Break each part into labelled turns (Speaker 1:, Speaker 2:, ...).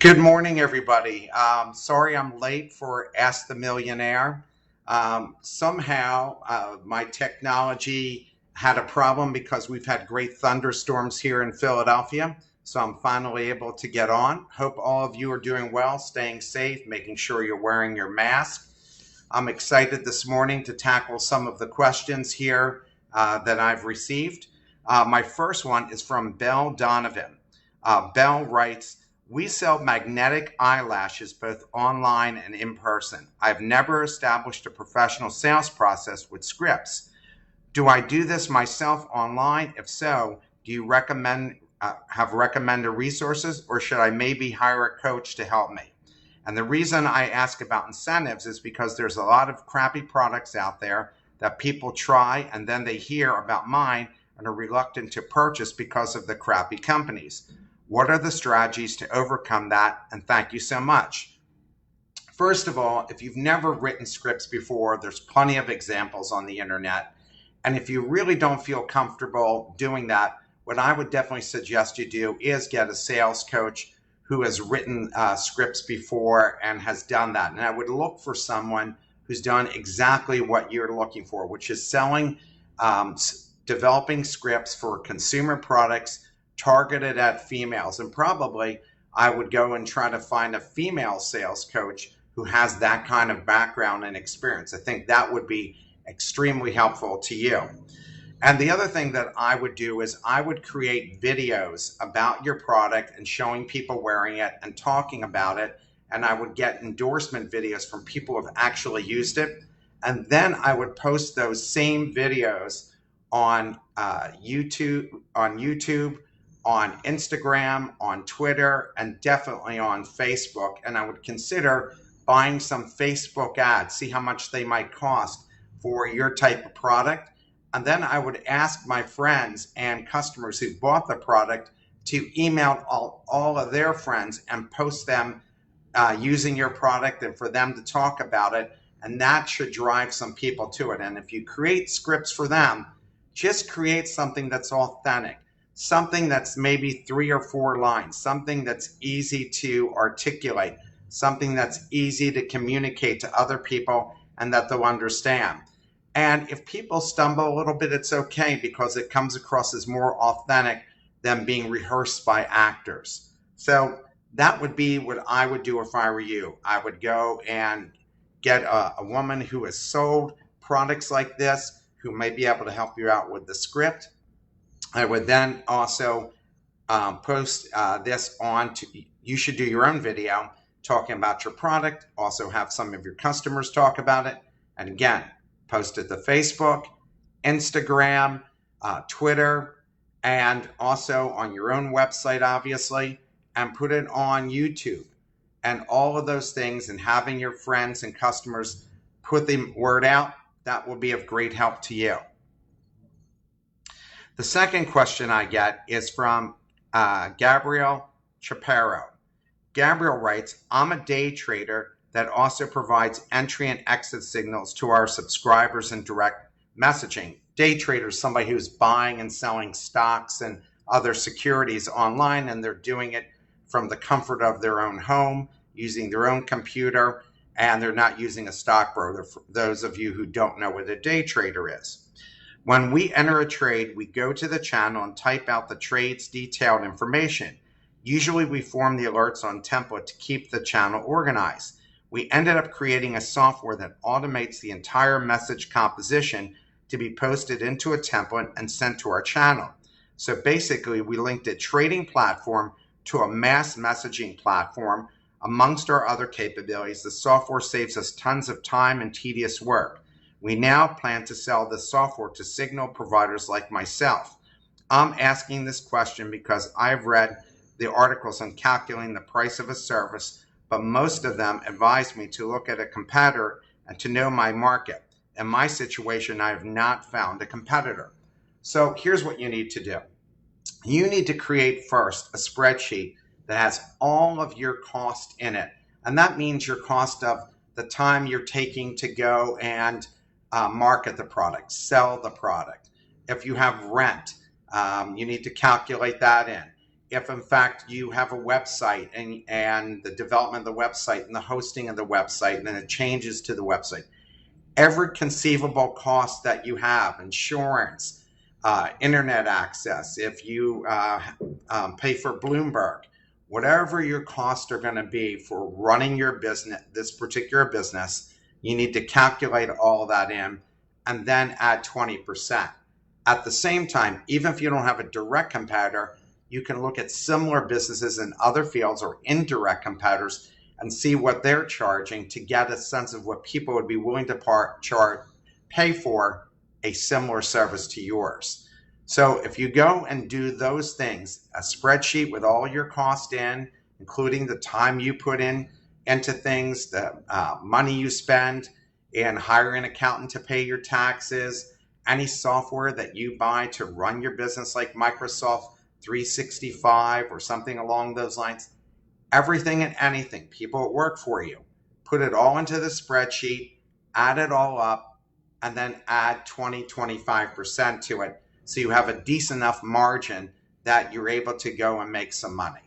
Speaker 1: Good morning, everybody. Sorry I'm late for Ask the Millionaire. Somehow my technology had a problem because we've had great thunderstorms here in Philadelphia. So I'm finally able to get on. Hope all of you are doing well, staying safe, making sure you're wearing your mask. I'm excited this morning to tackle some of the questions here that I've received. My first one is from Belle Donovan. Belle writes, we sell magnetic eyelashes both online and in person. I've never established a professional sales process with scripts. Do I do this myself online? If so, do you have recommended resources, or should I maybe hire a coach to help me? And the reason I ask about incentives is because there's a lot of crappy products out there that people try and then they hear about mine and are reluctant to purchase because of the crappy companies. What are the strategies to overcome that? And thank you so much. First of all, if you've never written scripts before, there's plenty of examples on the internet. And if you really don't feel comfortable doing that, what I would definitely suggest you do is get a sales coach who has written scripts before and has done that. And I would look for someone who's done exactly what you're looking for, which is selling, developing scripts for consumer products targeted at females. And probably I would go and try to find a female sales coach who has that kind of background and experience. I think that would be extremely helpful to you. And the other thing that I would do is I would create videos about your product and showing people wearing it and talking about it. And I would get endorsement videos from people who have actually used it. And then I would post those same videos on YouTube, on Instagram, on Twitter, and definitely on Facebook. And I would consider buying some Facebook ads, see how much they might cost for your type of product. And then I would ask my friends and customers who bought the product to email all of their friends and post them using your product and for them to talk about it. And that should drive some people to it. And if you create scripts for them, just create something that's authentic, something that's maybe 3 or 4 lines, something that's easy to articulate, something that's easy to communicate to other people and that they'll understand. And if people stumble a little bit, it's okay because it comes across as more authentic than being rehearsed by actors. So that would be what I would do if I were you. I would go and get a woman who has sold products like this, who may be able to help you out with the script. I would then also post this on to, you should do your own video talking about your product, also have some of your customers talk about it. And again, post it to Facebook, Instagram, Twitter, and also on your own website, obviously, and put it on YouTube. And all of those things, and having your friends and customers put the word out, that will be of great help to you. The second question I get is from Gabriel Chaparro. Gabriel writes, I'm a day trader that also provides entry and exit signals to our subscribers in direct messaging. Day trader is somebody who's buying and selling stocks and other securities online, and they're doing it from the comfort of their own home, using their own computer, and they're not using a stockbroker, for those of you who don't know what a day trader is. When we enter a trade, we go to the channel and type out the trade's detailed information. Usually we form the alerts on template to keep the channel organized. We ended up creating a software that automates the entire message composition to be posted into a template and sent to our channel. So basically, we linked a trading platform to a mass messaging platform. Amongst our other capabilities, the software saves us tons of time and tedious work. We now plan to sell this software to signal providers like myself. I'm asking this question because I've read the articles on calculating the price of a service, but most of them advise me to look at a competitor and to know my market. In my situation, I have not found a competitor. So here's what you need to do. You need to create first a spreadsheet that has all of your cost in it. And that means your cost of the time you're taking to go and market the product, sell the product. If you have rent, you need to calculate that in. if in fact you have a website and the development of the website and the hosting of the website and then it changes to the website, every conceivable cost that you have, insurance, internet access, if you pay for Bloomberg, whatever your costs are going to be for running your business, this particular business, you need to calculate all of that in and then add 20%. At the same time, even if you don't have a direct competitor, you can look at similar businesses in other fields or indirect competitors and see what they're charging to get a sense of what people would be willing to pay for a similar service to yours. So if you go and do those things, a spreadsheet with all your costs in, including the time you put in into things, the money you spend in hiring an accountant to pay your taxes, any software that you buy to run your business like Microsoft 365 or something along those lines, everything and anything, people that work for you, put it all into the spreadsheet, add it all up, and then add 20-25% to it so you have a decent enough margin that you're able to go and make some money.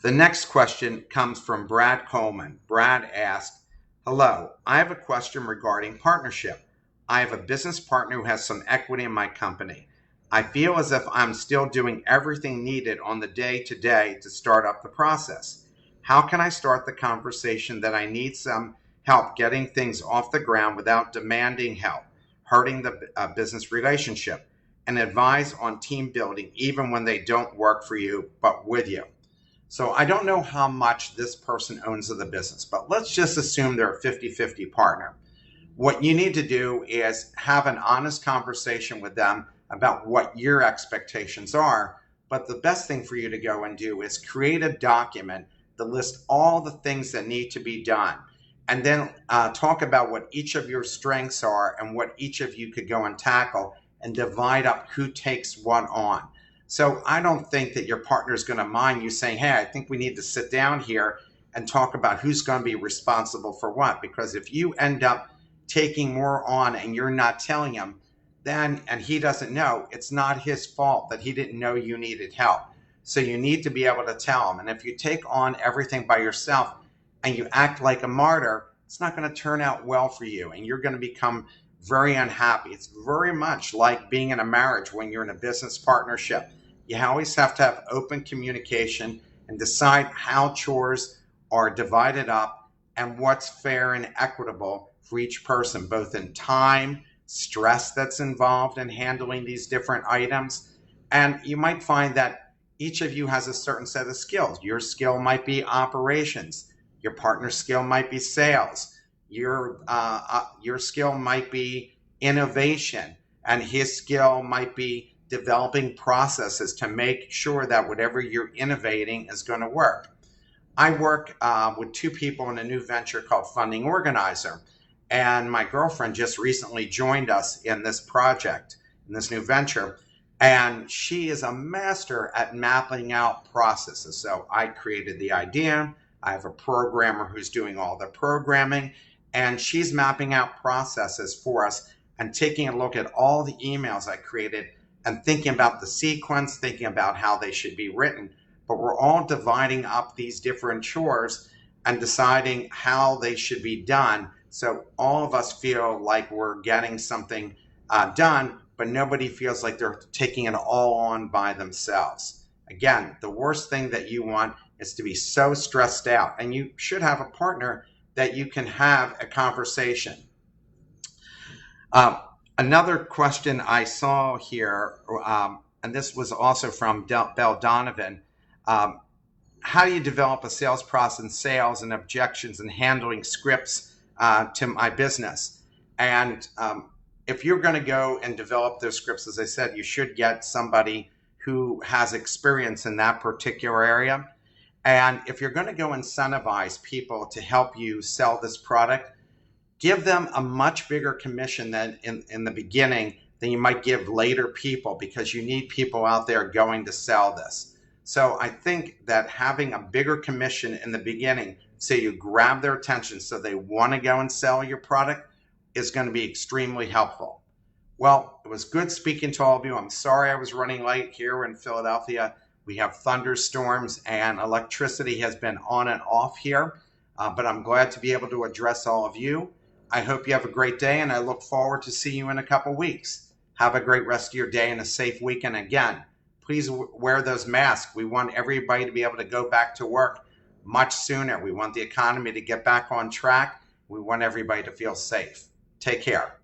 Speaker 1: The next question comes from Brad Coleman. Brad asked, hello, I have a question regarding partnership. I have a business partner who has some equity in my company. I feel as if I'm still doing everything needed on the day-to-day to start up the process. How can I start the conversation that I need some help getting things off the ground without demanding help, hurting the business relationship, and advise on team building even when they don't work for you but with you? So I don't know how much this person owns of the business, but let's just assume they're a 50-50 partner. What you need to do is have an honest conversation with them about what your expectations are. But the best thing for you to go and do is create a document that lists all the things that need to be done. And then talk about what each of your strengths are and what each of you could go and tackle and divide up who takes what on. So I don't think that your partner is going to mind you saying, hey, I think we need to sit down here and talk about who's going to be responsible for what. Because if you end up taking more on and you're not telling him, then, and he doesn't know, it's not his fault that he didn't know you needed help. So you need to be able to tell him. And if you take on everything by yourself and you act like a martyr, it's not going to turn out well for you and you're going to become very unhappy. It's very much like being in a marriage when you're in a business partnership. You always have to have open communication and decide how chores are divided up and what's fair and equitable for each person, both in time, stress that's involved in handling these different items. And you might find that each of you has a certain set of skills. Your skill might be operations. Your partner's skill might be sales. Your skill might be innovation. And his skill might be developing processes to make sure that whatever you're innovating is going to work. I work with two people in a new venture called Funding Organizer. And my girlfriend just recently joined us in this project, in this new venture. And she is a master at mapping out processes. So I created the idea. I have a programmer who's doing all the programming. And she's mapping out processes for us and taking a look at all the emails I created and thinking about the sequence, thinking about how they should be written. But we're all dividing up these different chores and deciding how they should be done. So all of us feel like we're getting something done, but nobody feels like they're taking it all on by themselves. Again, the worst thing that you want is to be so stressed out, and you should have a partner that you can have a conversation. Another question I saw here, and this was also from Belle Donovan, how do you develop a sales process in sales and objections and handling scripts to my business? And if you're going to go and develop those scripts, as I said, you should get somebody who has experience in that particular area. And if you're going to go incentivize people to help you sell this product, give them a much bigger commission than in the beginning than you might give later people, because you need people out there going to sell this. So I think that having a bigger commission in the beginning, so you grab their attention so they want to go and sell your product, is going to be extremely helpful. Well, it was good speaking to all of you. I'm sorry I was running late here in Philadelphia. We have thunderstorms and electricity has been on and off here, but I'm glad to be able to address all of you. I hope you have a great day, and I look forward to seeing you in a couple weeks. Have a great rest of your day and a safe weekend. Again, please wear those masks. We want everybody to be able to go back to work much sooner. We want the economy to get back on track. We want everybody to feel safe. Take care.